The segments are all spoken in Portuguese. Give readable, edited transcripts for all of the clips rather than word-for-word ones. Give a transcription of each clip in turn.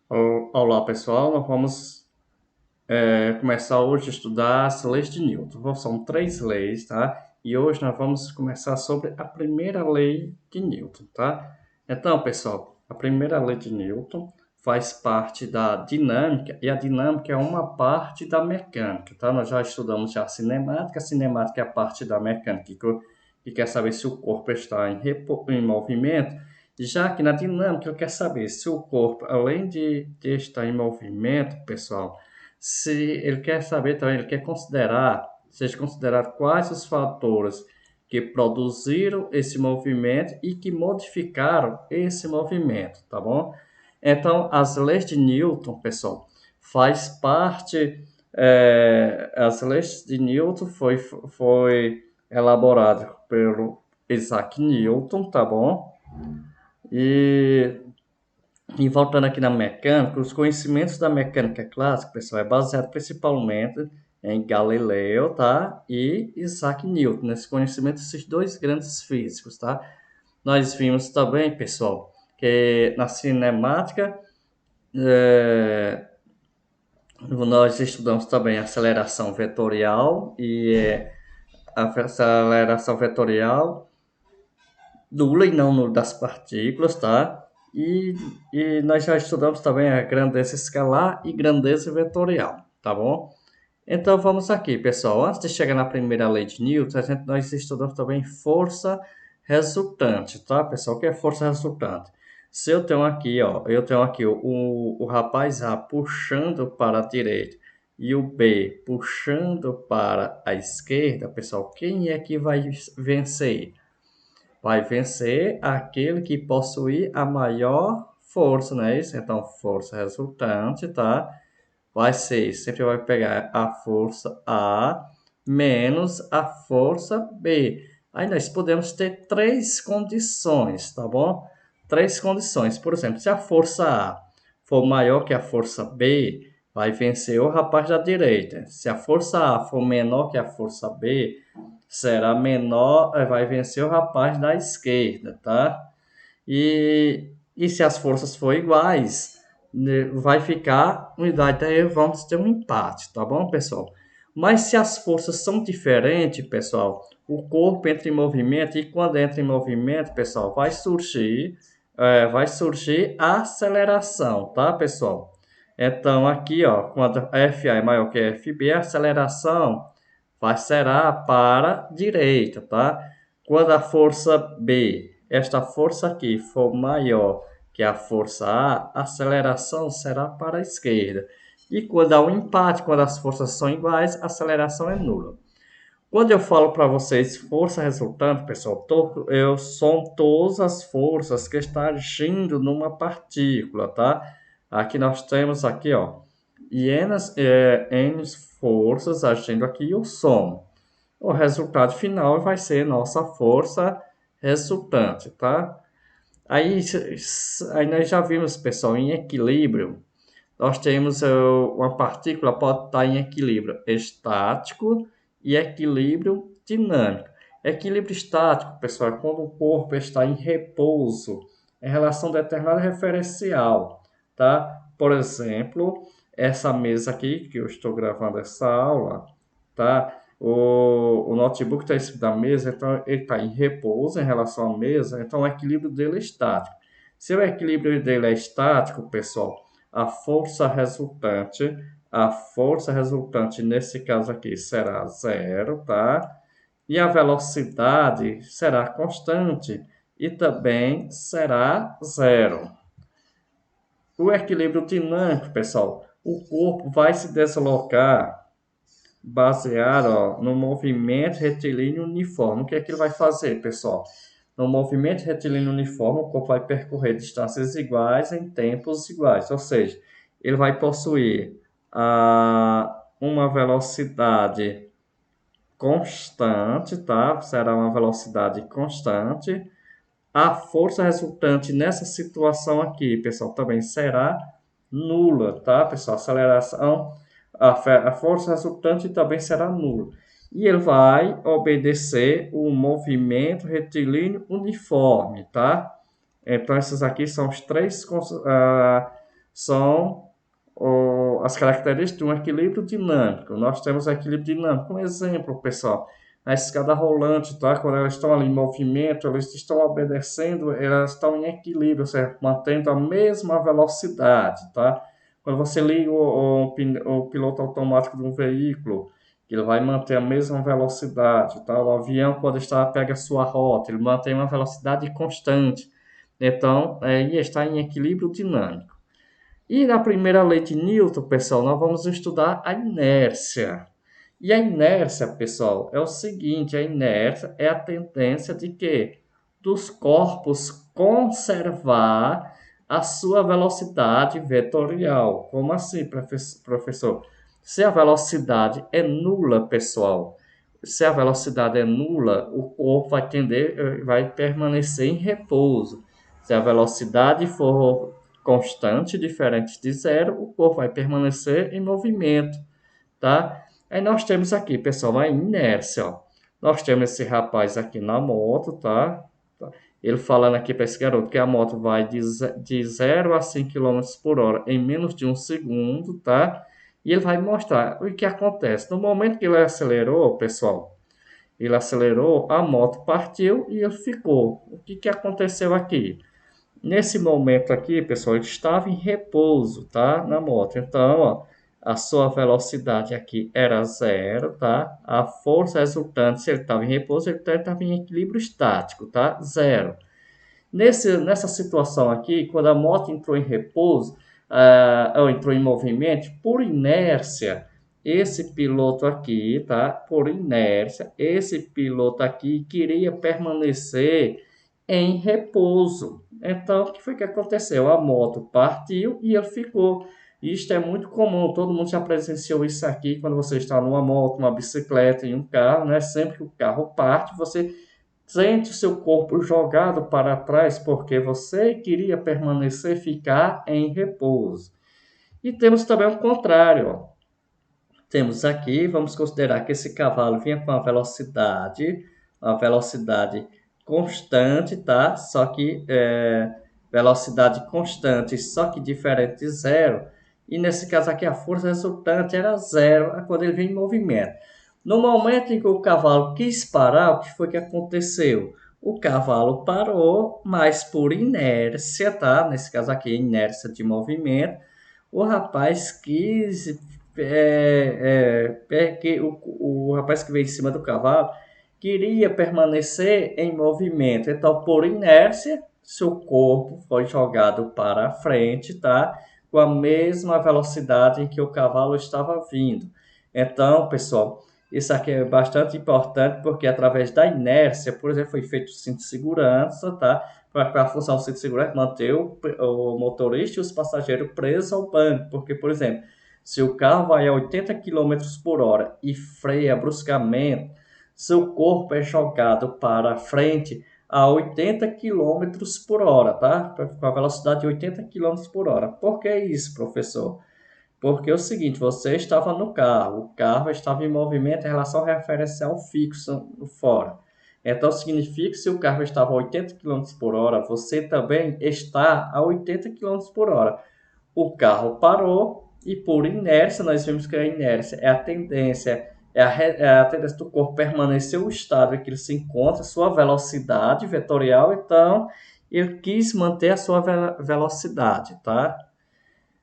Olá pessoal, nós vamos começar hoje a estudar as leis de Newton. São três leis, tá? E hoje nós vamos começar sobre a primeira lei de Newton, tá? Então, pessoal, a primeira lei de Newton faz parte da dinâmica e a dinâmica é uma parte da mecânica, tá? Nós já estudamos já a cinemática é a parte da mecânica que quer saber se o corpo está em movimento. Já que na dinâmica ele quer saber se o corpo, além de estar em movimento, pessoal, se ele quer saber também, ele quer considerar, seja considerar quais os fatores que produziram esse movimento e que modificaram esse movimento, tá bom? Então, as leis de Newton, pessoal, faz parte, as leis de Newton foi elaborado pelo Isaac Newton, tá bom? E, e voltando aqui na mecânica, os conhecimentos da mecânica clássica, pessoal, é baseado principalmente em Galileu, tá? E Isaac Newton, nesse conhecimento desses dois grandes físicos, tá? Nós vimos também, pessoal, que na cinemática nós estudamos também a aceleração vetorial e a aceleração vetorial nula e não no das partículas, tá? E nós já estudamos também a grandeza escalar e grandeza vetorial, tá bom? Então vamos aqui, pessoal. Antes de chegar na primeira lei de Newton, nós estudamos também força resultante, tá, pessoal? O que é força resultante? Se eu tenho aqui, ó, eu tenho aqui o rapaz A puxando para a direita e o B puxando para a esquerda, pessoal, quem é que vai vencer? Vai vencer aquele que possuir a maior força, não é isso? Então, força resultante, tá? Vai ser, sempre vai pegar a força A menos a força B. Aí nós podemos ter três condições, tá bom? Três condições. Por exemplo, se a força A for maior que a força B, vai vencer o rapaz da direita. Se a força A for menor que a força B, será menor, vai vencer o rapaz da esquerda, tá? E se as forças forem iguais, né, vai ficar unidade, daí vamos ter um empate, tá bom, pessoal? Mas se as forças são diferentes, pessoal, o corpo entra em movimento e quando entra em movimento, pessoal, vai surgir a aceleração, tá, pessoal? Então, aqui, ó, quando FA é maior que FB, a aceleração será para a direita, tá? Quando a força B, esta força aqui, for maior que a força A aceleração será para a esquerda. E quando há um empate, quando as forças são iguais, a aceleração é nula. Quando eu falo para vocês força resultante, pessoal, eu somo todas as forças que estão agindo numa partícula, tá? Aqui nós temos aqui, ó, N forças agindo aqui e eu somo. O resultado final vai ser nossa força resultante, tá? Aí nós já vimos, pessoal, em equilíbrio, nós temos uma partícula pode estar em equilíbrio estático e equilíbrio dinâmico. Equilíbrio estático, pessoal, é quando o corpo está em repouso em relação a determinado referencial, tá? Por exemplo, essa mesa aqui que eu estou gravando essa aula, tá? O notebook está em cima da mesa, então ele está em repouso em relação à mesa, então o equilíbrio dele é estático. Se o equilíbrio dele é estático, pessoal, a força resultante nesse caso aqui será zero, tá? E a velocidade será constante e também será zero. O equilíbrio dinâmico, pessoal, o corpo vai se deslocar baseado no movimento retilíneo uniforme. O que é que ele vai fazer, pessoal? No movimento retilíneo uniforme, o corpo vai percorrer distâncias iguais em tempos iguais, ou seja, ele vai possuir uma velocidade constante, tá? Será uma velocidade constante. A força resultante nessa situação aqui, pessoal, também será nula, tá, pessoal? Aceleração, a força resultante também será nula. E ele vai obedecer o movimento retilíneo uniforme, tá? Então, esses aqui são os três, são as características de um equilíbrio dinâmico. Nós temos equilíbrio dinâmico. Um exemplo, pessoal, a escada rolante, tá? Quando elas estão ali em movimento, elas estão obedecendo, elas estão em equilíbrio, ou seja, mantendo a mesma velocidade, tá? Quando você liga o piloto automático de um veículo, ele vai manter a mesma velocidade, tá? O avião, quando pega a sua rota, ele mantém uma velocidade constante. Então, aí está em equilíbrio dinâmico. E na primeira lei de Newton, pessoal, nós vamos estudar a inércia. E a inércia, pessoal, é o seguinte: a inércia é a tendência de que dos corpos conservar a sua velocidade vetorial. Como assim, professor? Se a velocidade é nula, pessoal, se a velocidade é nula, o corpo vai permanecer em repouso. Se a velocidade for constante, diferente de zero, o corpo vai permanecer em movimento, tá? Aí nós temos aqui, pessoal, a inércia, ó. Nós temos esse rapaz aqui na moto, tá? Ele falando aqui para esse garoto que a moto vai de 0 a 5 km por hora em menos de um segundo, tá? E ele vai mostrar o que acontece. No momento que ele acelerou, pessoal, ele acelerou, a moto partiu e ele ficou. O que aconteceu aqui? Nesse momento aqui, pessoal, ele estava em repouso, tá? Na moto. Então, ó, a sua velocidade aqui era zero, tá? A força resultante, se ele estava em repouso, ele estava em equilíbrio estático, tá? Zero. Nessa situação aqui, quando a moto entrou em repouso, ou entrou em movimento, por inércia, esse piloto aqui, tá? Por inércia, esse piloto aqui queria permanecer em repouso. Então, o que foi que aconteceu? A moto partiu e ele ficou. Isto é muito comum, todo mundo já presenciou isso aqui quando você está numa moto, uma bicicleta, em um carro, né? Sempre que o carro parte, você sente o seu corpo jogado para trás porque você queria permanecer, ficar em repouso. E temos também o contrário, ó. Temos aqui, vamos considerar que esse cavalo vinha com uma velocidade constante, tá? Só que velocidade constante, só que diferente de zero. E nesse caso aqui a força resultante era zero quando ele vinha em movimento. No momento em que o cavalo quis parar, o que foi que aconteceu? O cavalo parou, mas por inércia, tá? Nesse caso aqui, inércia de movimento, o rapaz quis que o rapaz que veio em cima do cavalo queria permanecer em movimento. Então, por inércia, seu corpo foi jogado para a frente, tá? Com a mesma velocidade em que o cavalo estava vindo. Então, pessoal, isso aqui é bastante importante porque através da inércia, por exemplo, foi feito o cinto de segurança, tá? Para a função do cinto de segurança, manter o motorista e os passageiros presos ao banco. Porque, por exemplo, se o carro vai a 80 km por hora e freia bruscamente, seu corpo é jogado para frente a 80 km por hora, tá? Com a velocidade de 80 km por hora. Por que isso, professor? Porque é o seguinte, você estava no carro, o carro estava em movimento em relação ao referencial fixo fora. Então, significa que se o carro estava a 80 km por hora, você também está a 80 km por hora. O carro parou e, por inércia, nós vimos que a inércia é a tendência, é a tendência do corpo permanecer o estado em que ele se encontra, sua velocidade vetorial, então ele quis manter a sua velocidade, tá?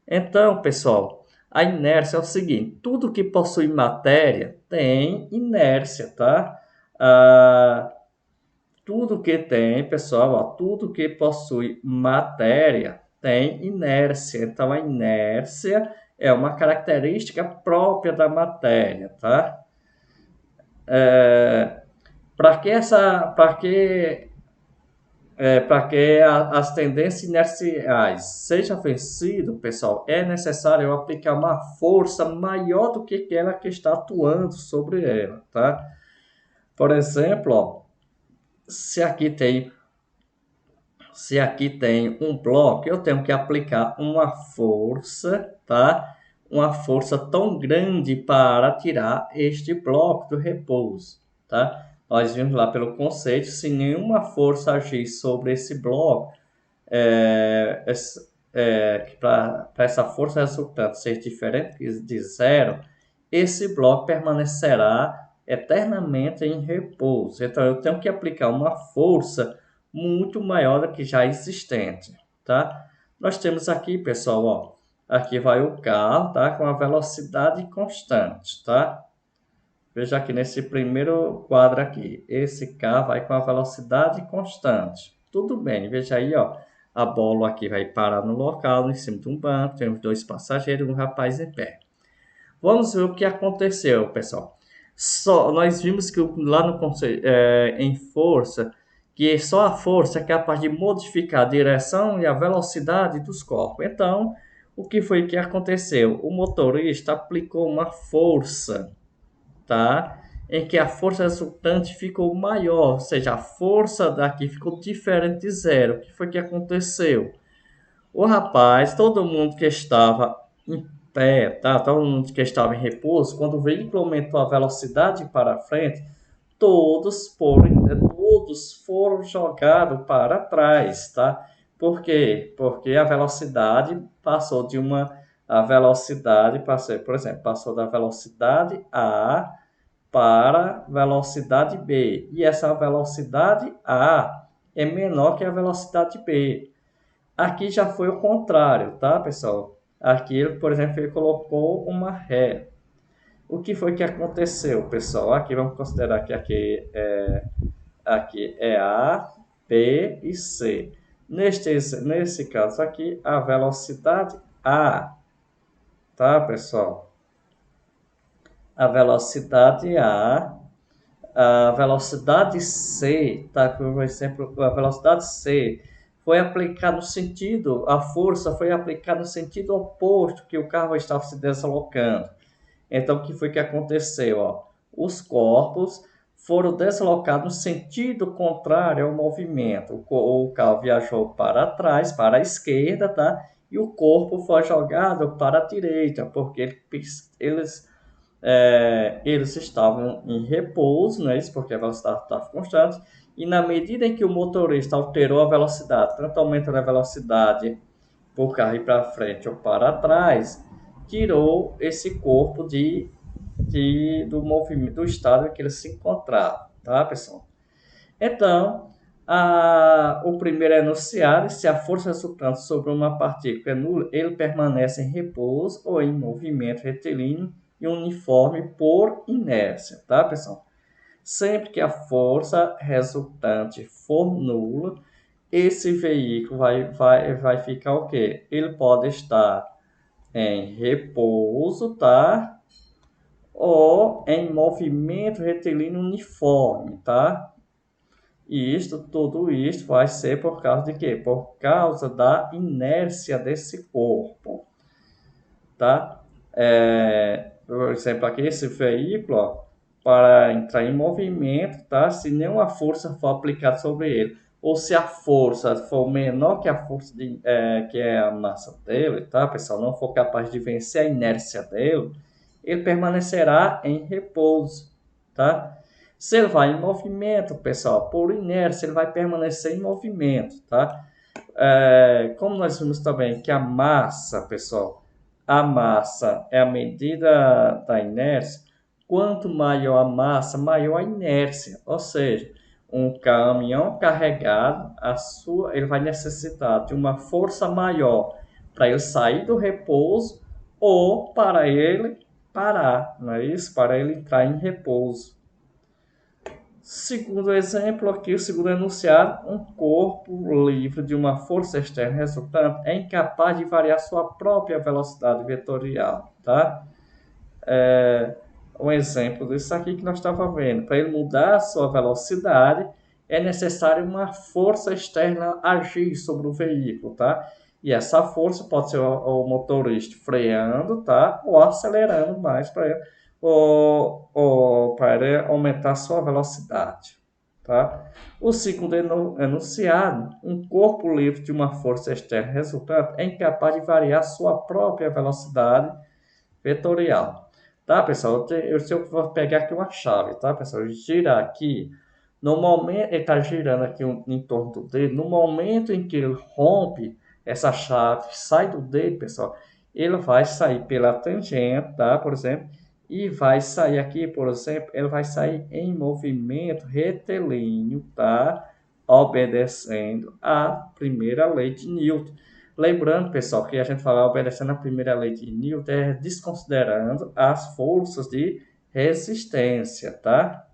Então, pessoal, a inércia é o seguinte: tudo que possui matéria tem inércia, tá? Ah, tudo que tem, pessoal, ó, tudo que possui matéria tem inércia. Então, a inércia é uma característica própria da matéria, tá? Para que as tendências inerciais sejam vencidas, pessoal, é necessário eu aplicar uma força maior do que aquela que está atuando sobre ela, tá? Por exemplo, ó, se aqui tem um bloco, eu tenho que aplicar uma força, tá? Uma força tão grande para tirar este bloco do repouso, tá? Nós vimos lá pelo conceito, se nenhuma força agir sobre esse bloco, para essa força resultante ser diferente de zero, esse bloco permanecerá eternamente em repouso. Então, eu tenho que aplicar uma força muito maior do que já existente, tá? Nós temos aqui, pessoal, ó, aqui vai o carro, tá? Com a velocidade constante, tá? Veja aqui nesse primeiro quadro aqui, esse carro vai com a velocidade constante. Tudo bem, veja aí, ó, a bola aqui vai parar no local, em cima de um banco, temos dois passageiros e um rapaz em pé. Vamos ver o que aconteceu, pessoal. Nós vimos que lá no conceito, em força, que só a força é capaz de modificar a direção e a velocidade dos corpos. Então, o que foi que aconteceu? O motorista aplicou uma força, tá? Em que a força resultante ficou maior, ou seja, a força daqui ficou diferente de zero. O que foi que aconteceu? O rapaz, todo mundo que estava em pé, tá? Todo mundo que estava em repouso, quando o veículo aumentou a velocidade para frente, todos foram jogados para trás, tá? Por quê? Porque a velocidade passou de uma a velocidade, por exemplo, passou da velocidade A para velocidade B. E essa velocidade A é menor que a velocidade B. Aqui já foi o contrário, tá, pessoal? Aqui, por exemplo, ele colocou uma ré. O que foi que aconteceu, pessoal? Aqui vamos considerar que aqui é A, B e C. Nesse caso aqui, a velocidade A, tá, pessoal? A velocidade a velocidade C, tá? Por exemplo, a velocidade C foi aplicada no sentido, a força foi aplicada no sentido oposto que o carro estava se deslocando. Então, o que foi que aconteceu? Ó? Os corpos foram deslocados no sentido contrário ao movimento. O carro viajou para trás, para a esquerda, tá? E o corpo foi jogado para a direita, porque eles estavam em repouso, né? Isso porque a velocidade estava constante. E na medida em que o motorista alterou a velocidade, tanto aumentando a velocidade por carro ir para frente ou para trás, tirou esse corpo do movimento, do estado em que ele se encontrava, tá, pessoal? Então, o primeiro enunciado, se a força resultante sobre uma partícula é nula, ele permanece em repouso ou em movimento retilíneo e uniforme por inércia, tá, pessoal? Sempre que a força resultante for nula, esse veículo vai ficar o quê? Ele pode estar em repouso, tá? Ou em movimento retilíneo uniforme, tá? E tudo isso vai ser por causa de quê? Por causa da inércia desse corpo, tá? Por exemplo, aqui esse veículo, ó, para entrar em movimento, tá? Se nenhuma força for aplicada sobre ele, ou se a força for menor que a força que é a massa dele, tá, pessoal? Não for capaz de vencer a inércia dele, ele permanecerá em repouso, tá? Se ele vai em movimento, pessoal, por inércia, ele vai permanecer em movimento, tá? Como nós vimos também que a massa, pessoal, a massa é a medida da inércia, quanto maior a massa, maior a inércia. Ou seja, um caminhão carregado, ele vai necessitar de uma força maior para ele sair do repouso ou para ele parar, não é isso? Para ele entrar em repouso. Segundo exemplo aqui, o segundo enunciado, um corpo livre de uma força externa resultante é incapaz de variar sua própria velocidade vetorial, tá? Um exemplo disso aqui que nós estávamos vendo. Para ele mudar a sua velocidade, é necessário uma força externa agir sobre o veículo, tá? E essa força pode ser o motorista freando, tá? Ou acelerando mais para ele, ou para ele aumentar a sua velocidade, tá? O segundo enunciado, um corpo livre de uma força externa resultante é incapaz de variar sua própria velocidade vetorial. Tá, pessoal? Eu vou pegar aqui uma chave, tá, pessoal? Girar aqui. No momento, ele está girando aqui em torno do dedo. No momento em que ele rompe, essa chave sai do dedo, pessoal, ele vai sair pela tangente, tá? Por exemplo, e vai sair aqui, por exemplo, ele vai sair em movimento retilíneo, tá? Obedecendo à primeira lei de Newton. Lembrando, pessoal, que a gente fala obedecendo à primeira lei de Newton é desconsiderando as forças de resistência, tá?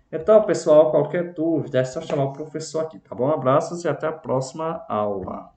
Então, pessoal, qualquer dúvida é só chamar o professor aqui, tá bom? Abraços e até a próxima aula.